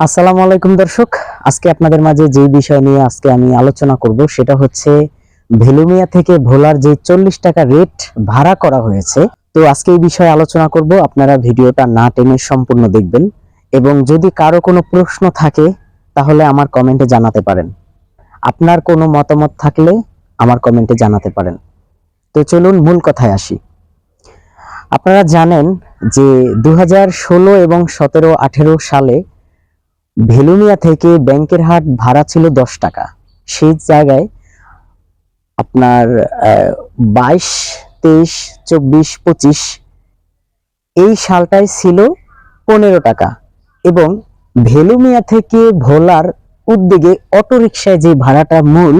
আসসালামু আলাইকুম দর্শক, আজকে আপনাদের মাঝে যে বিষয় নিয়ে আজকে আমি আলোচনা করব সেটা হচ্ছে ভেলুমিয়া থেকে ভোলার যে 40 টাকা রেট ভাড়া করা হয়েছে। তো আজকে এই বিষয়ে আলোচনা করব, আপনারা ভিডিওটা না টেনে সম্পূর্ণ দেখবেন এবং যদি কারো কোনো প্রশ্ন থাকে তাহলে আমার কমেন্টে জানাতে পারেন। আপনার কোনো মতামত থাকলে আমার কমেন্টে জানাতে পারেন। তো চলুন মূল কথায় আসি। আপনারা জানেন যে 2016 এবং 17-18 সালে ভেলুমিয়া থেকে ব্যাংকের হাট ভাড়া ছিল 10 টাকা। সেই জায়গায় আপনার 22, 23, 24, 25 এই সালটায় ছিল 15 টাকা এবং ভেলুমিয়া থেকে ভোলার উদ্যোগে অটোরিকশায় যে ভাড়াটা মূল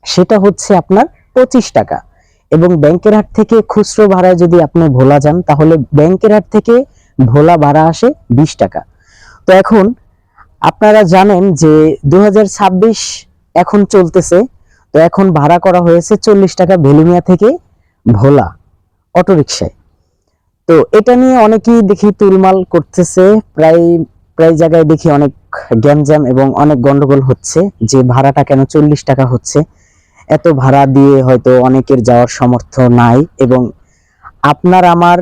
সেটা হচ্ছে আপনার 25 টাকা এবং ব্যাংকের হাট থেকে খুচরো ভাড়ায় যদি আপনি ভোলা যান তাহলে ব্যাংকের হাট থেকে ভোলা ভাড়া আসে 20 টাকা। তো এখন আপনারা জানেন যে 2026 এখন চলতেছে, তো এখন ভাড়া করা হয়েছে 40 টাকা ভেলুমিয়া থেকে ভোলা অটোরিকশায়। তো এটা নিয়ে অনেকেই দেখি তুলমাল করতেছে, প্রায় প্রায় জায়গায় দেখি অনেক গ্যামজাম এবং অনেক গন্ডগোল হচ্ছে যে ভাড়াটা কেন 40 টাকা হচ্ছে। এত ভাড়া দিয়ে হয়তো অনেকের যাওয়ার সামর্থ্য নাই এবং আপনার আমার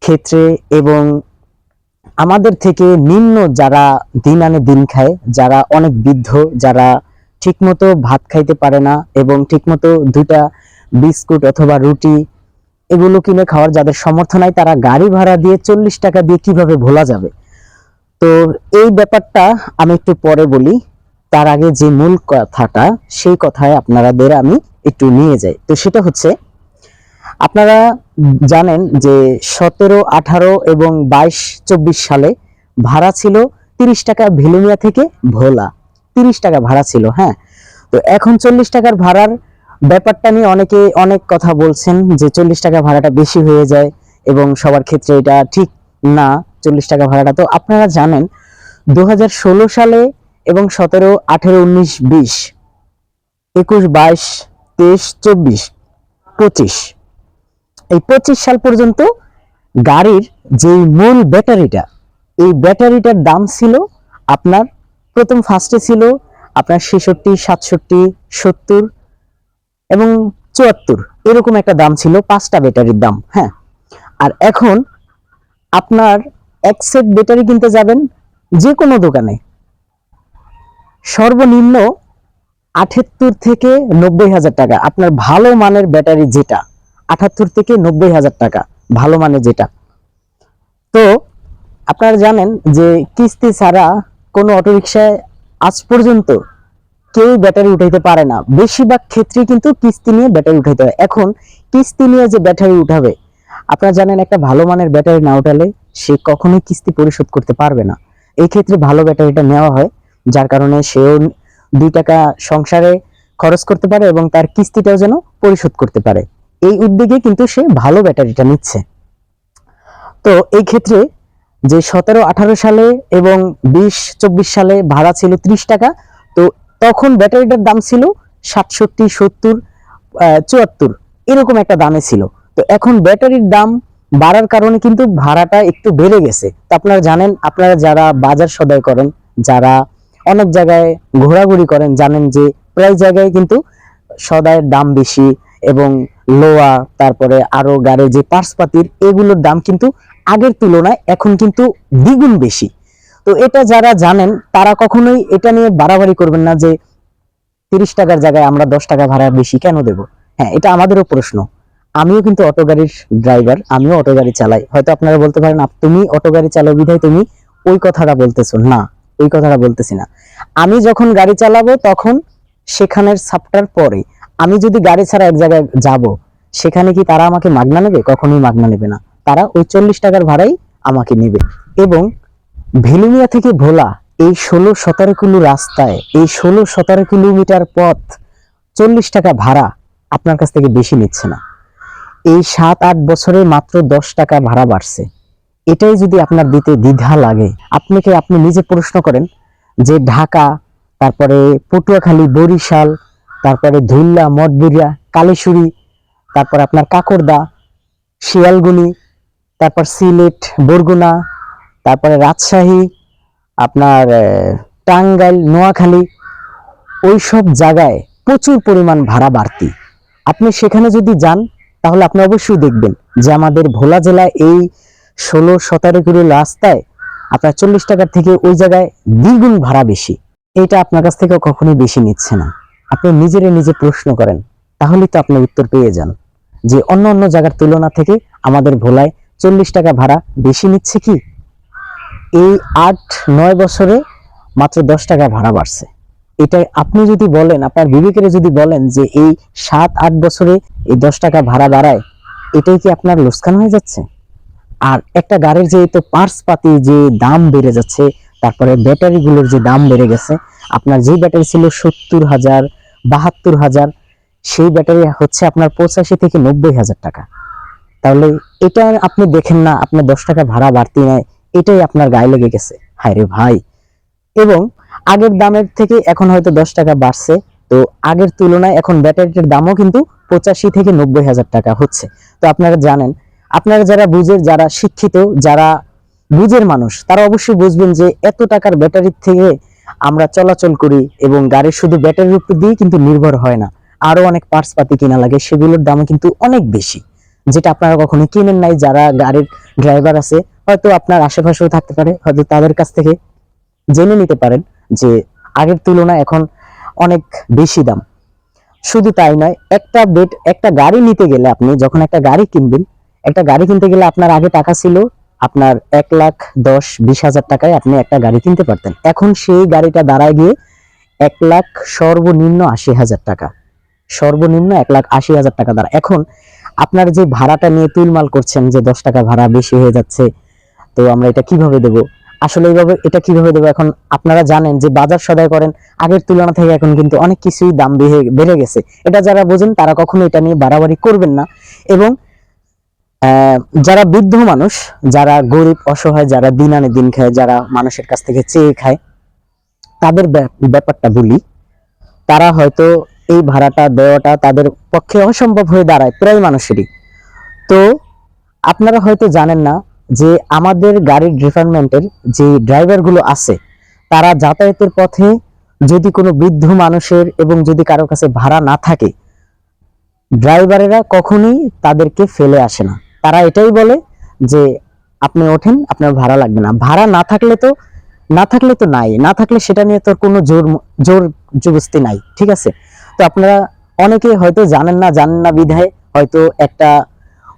ক্ষেত্রে এবং আমাদের থেকে নিম্ন যারা দিন আনে দিন খায়, যারা অনেক বৃদ্ধ, যারা ঠিকমতো ভাত খাইতে পারে না এবং ঠিকমতো দুইটা বিস্কুট অথবা রুটি এগুলো কিনে খাওয়ার যাদের সামর্থ্য নাই, তারা গাড়ি ভাড়া দিয়ে 40 টাকা দিয়ে কিভাবে ভোলা যাবে। তো এই ব্যাপারটা আমি একটু পরে বলি, তার আগে যে মূল কথাটা সেই কথায় আপনাদের আমি একটু নিয়ে যাই। তো সেটা হচ্ছে, আপনারা জানেন যে 17, 18 এবং 22, 24 সালে ভাড়া ছিল 30 টাকা ভেলুমিয়া থেকে ভোলা, 30 টাকা ভাড়া ছিল। হ্যাঁ, তো এখন 40 টাকার ভাড়ার ব্যাপারটা নিয়ে অনেকে অনেক কথা বলছেন যে 40 টাকা ভাড়াটা বেশি হয়ে যায় এবং সবার ক্ষেত্রে এটা ঠিক না। 40 টাকা ভাড়াটা তো আপনারা জানেন 2016 সালে এবং 17, 18, 19, 20, 21, 22, 23, 24, 25 এই 25 সাল পর্যন্ত গাড়ির যে মূল ব্যাটারিটা, এই ব্যাটারিটার দাম ছিল আপনার প্রথম ফার্স্টে ছিল আপনার 66, 67, 70 এবং 74 এরকম একটা দাম ছিল, 5টা ব্যাটারির দাম। হ্যাঁ, আর এখন আপনার এক সেট ব্যাটারি কিনতে যাবেন যে কোনো দোকানে, সর্বনিম্ন 78 থেকে 90,000 টাকা। আপনার ভালো মানের ব্যাটারি যেটা 78 থেকে 90,000 টাকা ভালো মানের যেটা। তো আপনারা জানেন যে কিস্তি ছাড়া কোনো অটোরিকশায় আজ পর্যন্ত কেউ ব্যাটারি উঠাইতে পারে না, বেশিরভাগ ক্ষেত্রে কিন্তু কিস্তি নিয়ে ব্যাটারি উঠাইতে হয়। এখন কিস্তি নিয়ে যে ব্যাটারি উঠাবে, আপনারা জানেন একটা ভালো মানের ব্যাটারি না উঠালে সে কখনোই কিস্তি পরিশোধ করতে পারবে না। এই ক্ষেত্রে ভালো ব্যাটারিটা নেওয়া হয়, যার কারণে সেও 2 টাকা সংসারে খরচ করতে পারে এবং তার কিস্তিটাও যেন পরিশোধ করতে পারে। এই উদ্যোগে কিন্তু সে ভালো ব্যাটারিটা নিচ্ছে। তো এই ক্ষেত্রে যে 17, 18 সালে এবং 20, 24 সালে ভাড়া ছিল 30 টাকা, তো তখন ব্যাটারিটার দাম ছিল 67, 70, 74 এরকম একটা দামে ছিল। তো এখন ব্যাটারির দাম বাড়ার কারণে কিন্তু ভাড়াটা একটু বেড়ে গেছে। তো আপনারা জানেন, আপনারা যারা বাজার সদাই করেন, যারা অনেক জায়গায় ঘোরাঘুরি করেন, জানেন যে প্রায় জায়গায় কিন্তু সদাইয়ের দাম বেশি এবং লোয়া, তারপরে আরো গাড়ির যে পার্সপাতির এগুলোর দাম কিন্তু আগের তুলনায় এখন কিন্তু দ্বিগুণ বেশি। তো এটা যারা জানেন তারা কখনোই এটা নিয়ে বাড়াবাড়ি করবেন না যে 30 টাকার জায়গায় আমরা 10 টাকা ভাড়া বেশি কেন দেব। হ্যাঁ, এটা আমাদেরও প্রশ্ন। আমিও কিন্তু অটো গাড়ির ড্রাইভার, আমিও অটো গাড়ি চালাই। হয়তো আপনারা বলতে পারেন তুমি অটো গাড়ি চালাও বিধায় তুমি ওই কথাটা বলতেছো। না, ওই কথাটা বলতেছি না। আমি যখন গাড়ি চালাবো তখন সেখানের সাপটার পরে আমি যদি গাড়ি ছাড়া এক জায়গায় যাব, সেখানে কি তারা আমাকে মাগনা নেবে? কখনোই মাগনা নেবে না। তারা ওই 40 টাকার ভাড়াই আমাকে নেবে। এবং ভেলুমিয়া থেকে ভোলা এই 16-17 কিলো রাস্তায়, এই 16-17 কিলোমিটার পথ 40 টাকা ভাড়া আপনার কাছ থেকে বেশি নিচ্ছে না। এই 7-8 বছরে মাত্র 10 টাকা ভাড়া বাড়ছে। এটাই যদি আপনার দিতে দ্বিধা লাগে, আপনি নিজে প্রশ্ন করেন যে ঢাকা, তারপরে পটুয়াখালী, বরিশাল, তারপরে ধুল্লা, মঠবেড়িয়া, কালেশ্বরী, তারপর আপনার কাকরদা, শিয়ালগুনি, তারপর সিলেট, বরগুনা, তারপরে রাজশাহী, আপনার টাঙ্গাইল, নোয়াখালী, ওইসব জায়গায় প্রচুর পরিমাণ ভাড়া বাড়তি। আপনি সেখানে যদি যান তাহলে আপনি অবশ্যই দেখবেন যে আমাদের ভোলা জেলায় এই 16-17 কিলো রাস্তায় আপনার 40 টাকার থেকে ওই জায়গায় দ্বিগুণ ভাড়া বেশি। এটা আপনার কাছ থেকে কখনোই বেশি নিচ্ছে না। আপনি নিজে প্রশ্ন করেন, তাহলেই তো আপনি উত্তর পেয়ে যান যে অন্য অন্য জায়গার তুলনা থেকে আমাদের ভোলায় 40 টাকা ভাড়া বেশি নিচ্ছে কি। এই 8-9 বছরে মাত্র 10 টাকা ভাড়া বাড়ছে। এটা আপনি যদি বলেন, আপনার বিবেকের যদি বলেন যে এই 7-8 বছরে এই 10 টাকা ভাড়া বাড়ায়, এটাই কি আপনার লোকসান হয়ে যাচ্ছে? আর একটা গাড়ির যে তো পার্টস পাতি যে দাম বেড়ে যাচ্ছে, তারপরে ব্যাটারি গুলোর যে দাম বেড়ে গেছে, আপনার যে ব্যাটারি ছিল 70,000, 72,000, সেই ব্যাটারি হচ্ছে আপনার 85,000 থেকে 90,000 টাকা। তাহলে এটা আপনি দেখেন না, আপনার 10 টাকা ভাড়া বাড়তি নেয়, এটাই আপনার গায়ে লেগে গেছে। হায় রে ভাই। এবং আগের দামের থেকে এখন হয়তো 10 টাকা বাড়ছে, তো আগের তুলনায় এখন ব্যাটারির দামও কিন্তু 85,000 থেকে 90,000 টাকা হচ্ছে। তো আপনারা জানেন, আপনারা যারা বুঝের, যারা শিক্ষিত, যারা বুঝের মানুষ, তারা অবশ্যই বুঝবেন যে এত টাকার ব্যাটারির থেকে আমরা চলাচল করি এবং গাড়ির শুধু ব্যাটারির উপর দিয়ে কিন্তু নির্ভর হয় না, আরো অনেক পার্টস পাতি কিনা লাগে, সেগুলোর দাম কিন্তু অনেক বেশি, যেটা আপনারা কখনো কিনেন নাই। যারা গাড়ির ড্রাইভার আছে, হয়তো আপনার আশেপাশেও থাকতে পারে, হয়তো তাদের কাছ থেকে জেনে নিতে পারেন যে আগের তুলনায় এখন অনেক বেশি দাম। শুধু তাই নয়, একটা গাড়ি নিতে গেলে, আপনি যখন একটা গাড়ি কিনবেন, একটা গাড়ি কিনতে গেলে আপনার আগে টাকা ছিল আপনার 1,10,20,000 টাকায় আপনি একটা গাড়ি কিনতে পারতেন। এখন সেই গাড়িটা দাঁড়ায় গিয়ে 1,00,000, সর্বনিম্ন 80,000 টাকা, সর্বনিম্ন 1,80,000 টাকা দ্বারা। এখন আপনার যে ভাড়াটা নিয়ে তুলমাল করছেন যে 10 টাকা ভাড়া বেশি হয়ে যাচ্ছে, তো আমরা এটা কিভাবে দেব? আসলে এইভাবে এটা কিভাবে দেবো? এখন আপনারা জানেন যে বাজার সদাই করেন, আগের তুলনা থেকে এখন কিন্তু অনেক কিছুই দাম বেড়ে গেছে। এটা যারা বোঝেন তারা কখনো এটা নিয়ে বাড়াবাড়ি করবেন না। এবং যারা বৃদ্ধ মানুষ, যারা গরিব অসহায়, যারা দিন আনে দিন খায়, যারা মানুষের কাছ থেকে চেয়ে খায়, তাদের ব্যাপারটা বলি। তারা হয়তো এই ভাড়াটা দেওয়াটা তাদের পক্ষে অসম্ভব হয়ে দাঁড়ায় প্রায় মানুষেরই। তো আপনারা হয়তো জানেন না যে আমাদের গাড়ির ডিপার্টমেন্টের যে ড্রাইভার গুলো আছে, তারা যাতায়াতের পথে যদি কোনো বৃদ্ধ মানুষের এবং যদি কারো কাছে ভাড়া না থাকে, ড্রাইভারেরা কখনোই তাদেরকে ফেলে আসে না। তারা এটাই বলে যে আপনি ওঠেন, আপনার ভাড়া লাগবে না। ভাড়া না থাকলে তো নাই, না থাকলে সেটা নিয়ে তোর কোনো জোর জবরদস্তি নাই, ঠিক আছে? তো আপনারা অনেকে হয়তো জানেন না বিধায় হয়তো একটা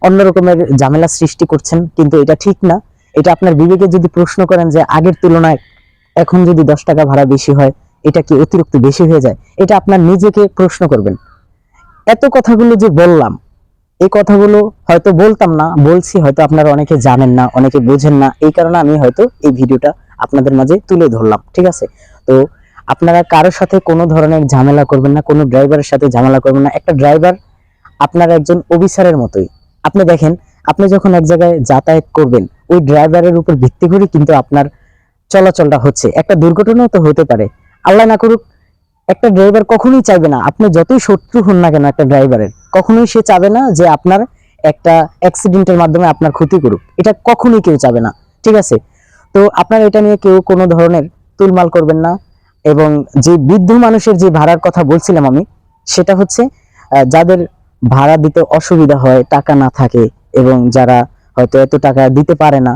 অন্য রকমের ঝামেলা সৃষ্টি করছেন, কিন্তু এটা ঠিক না। এটা আপনার বিবেকে যদি প্রশ্ন করেন যে আগের তুলনায় এখন যদি 10 টাকা ভাড়া বেশি হয়, এটা কি অতিরিক্ত বেশি হয়ে যায়? এটা আপনার নিজেকে প্রশ্ন করবেন। এত কথাগুলো যে বললাম, এই কথাগুলো হয়তো বলতাম না, বলছি, হয়তো আপনারা অনেকে জানেন না, অনেকে বোঝেন না, এই কারণে আমি হয়তো এই ভিডিওটা আপনাদের মাঝে তুলে ধরলাম, ঠিক আছে? তো আপনারা কারোর সাথে কোনো ধরনের ঝামেলা করবেন না, কোনো ড্রাইভারের সাথে ঝামেলা করবেন না। একটা ড্রাইভার আপনার একজন অফিসারের মতোই। আপনি দেখেন, আপনি যখন এক জায়গায় যাতায়াত করবেন, ওই ড্রাইভারের উপর ভিত্তি করে কিন্তু আপনার চলাচলটা হচ্ছে। একটা দুর্ঘটনাও তো হতে পারে, আল্লাহ না করুক। একটা ড্রাইভার কখনোই চাইবে না, আপনি যতই শত্রু হন না কেন একটা ড্রাইভারের, কখনোই সে চাবে না যে আপনার একটা অ্যাক্সিডেন্টের মাধ্যমে আপনার ক্ষতি করুক। এটা কখনোই কেউ চাবে না, ঠিক আছে? তো আপনার এটা নিয়ে কেউ কোনো ধরনের তুলমাল করবেন না। এবং যে বৃদ্ধ মানুষের যে ভাড়ার কথা বলছিলাম আমি, সেটা হচ্ছে যাদের ভাড়া দিতে অসুবিধা হয়, টাকা না থাকে, এবং যারা হয়তো এত টাকা দিতে পারে না,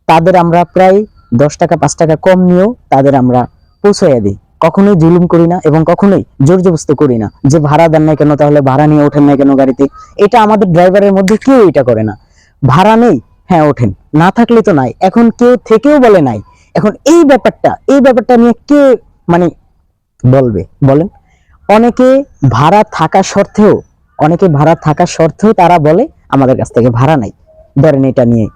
তাদের আমরা প্রায় 10 টাকা 5 টাকা কম নিয়েও তাদের আমরা পৌঁছাইয়া দিই। কখনোই জুলুম করি না এবং কখনোই জোর জবরদস্তি করি না যে ভাড়া দেন না কেন, তাহলে ভাড়া নিয়ে ওঠেন না কেন গাড়িতে। এটা আমাদের ড্রাইভারের মধ্যে কেউ এটা করে না। ভাড়া নেই, হ্যাঁ ওঠেন, না থাকলে তো নাই। এখন কেউ থেকেও বলে নাই। এখন এই ব্যাপারটা নিয়ে কে মানে বলবে বলেন? অনেকে ভাড়া থাকা সত্ত্বেও তারা বলে আমাদের কাছ থেকে ভাড়া নাই, ধরেন এটা নিয়ে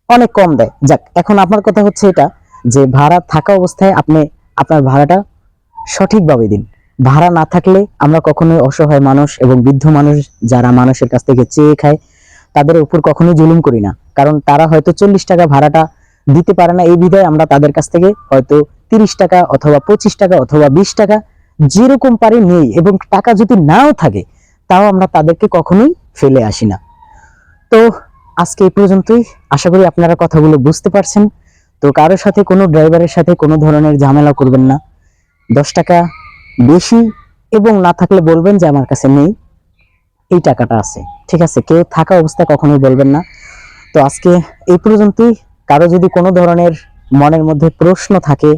অনেক কম দেয়। যাক, এখন আপনার কথা হচ্ছে এটা যে ভাড়া থাকা অবস্থায় আপনি আপনার ভাড়াটা সঠিকভাবে দিন। ভাড়া না থাকলে আমরা কখনোই অসহায় মানুষ এবং বৃদ্ধ মানুষ যারা মানুষের কাছ থেকে চেয়ে খায়, তাদের উপর কখনোই জুলুম করি না। কারণ তারা হয়তো 40 টাকা ভাড়াটা দিতে পারে না, এই বিধায় আমরা তাদের কাছ থেকে হয়তো 30 টাকা অথবা 25 টাকা অথবা 20 টাকা যেরকম পারি নেই। এবং টাকা যদি নাও থাকে, তাও আমরা তাদেরকে কখনোই ফেলে আসি না। তো আজকে এই পর্যন্তই। আশা করি আপনারা কথাগুলো বুঝতে পারছেন। তো কারোর সাথে, কোনো ড্রাইভারের সাথে কোনো ধরনের ঝামেলা করবেন না। 10 টাকা বেশি এবং না থাকলে বলবেন যে আমার কাছে নেই, এই টাকাটা আছে, ঠিক আছে? কেউ থাকা অবস্থায় কখনোই বলবেন না। তো আজকে এই পর্যন্তই। কারো যদি কোনো ধরনের মনের মধ্যে প্রশ্ন থাকে,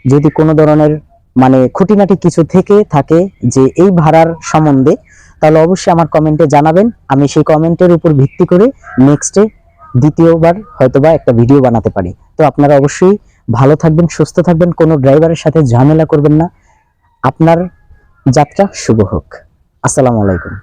যদি কোনো ধরনের মানে খুঁটিনাটি কিছু থেকে থাকে যে এই ভাড়ার সম্বন্ধে, তাহলে অবশ্যই আমার কমেন্টে জানাবেন। আমি সেই কমেন্টের উপর ভিত্তি করে নেক্সটে দ্বিতীয়বার হয়তোবা একটা ভিডিও বানাতে পারি। তো আপনারা অবশ্যই ভালো থাকবেন, সুস্থ থাকবেন, কোনো ড্রাইভারের সাথে ঝামেলা করবেন না। আপনার যাত্রা শুভ হোক। আসসালামু আলাইকুম।